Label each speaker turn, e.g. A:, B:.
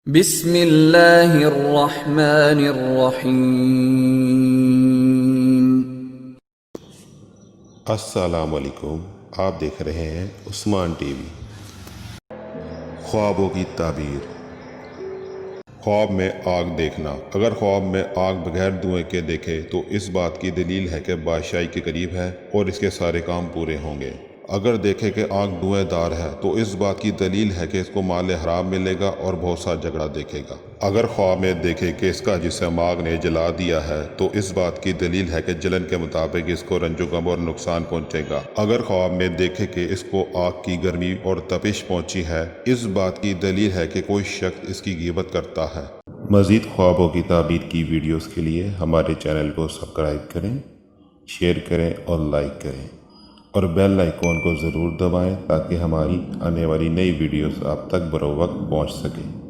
A: بسم اللہ الرحمن الرحیم۔
B: السلام علیکم، آپ دیکھ رہے ہیں عثمان ٹی وی۔ خوابوں کی تعبیر۔ خواب میں آگ دیکھنا۔ اگر خواب میں آگ بغیر دھوئیں کے دیکھے تو اس بات کی دلیل ہے کہ بادشاہی کے قریب ہے اور اس کے سارے کام پورے ہوں گے۔ اگر دیکھے کہ آگ دھوئیں دار ہے تو اس بات کی دلیل ہے کہ اس کو مال حرام ملے گا اور بہت سا جھگڑا دیکھے گا۔ اگر خواب میں دیکھے کہ اس کا جسم آگ نے جلا دیا ہے تو اس بات کی دلیل ہے کہ جلن کے مطابق اس کو رنج و غم اور نقصان پہنچے گا۔ اگر خواب میں دیکھے کہ اس کو آگ کی گرمی اور تپش پہنچی ہے، اس بات کی دلیل ہے کہ کوئی شخص اس کی غیبت کرتا ہے۔ مزید خوابوں کی تعبیر کی ویڈیوز کے لیے ہمارے چینل کو سبسکرائب کریں، شیئر کریں اور لائک کریں، اور بیل آئیکن کو ضرور دبائیں تاکہ ہماری آنے والی نئی ویڈیوز آپ تک بروقت پہنچ سکیں۔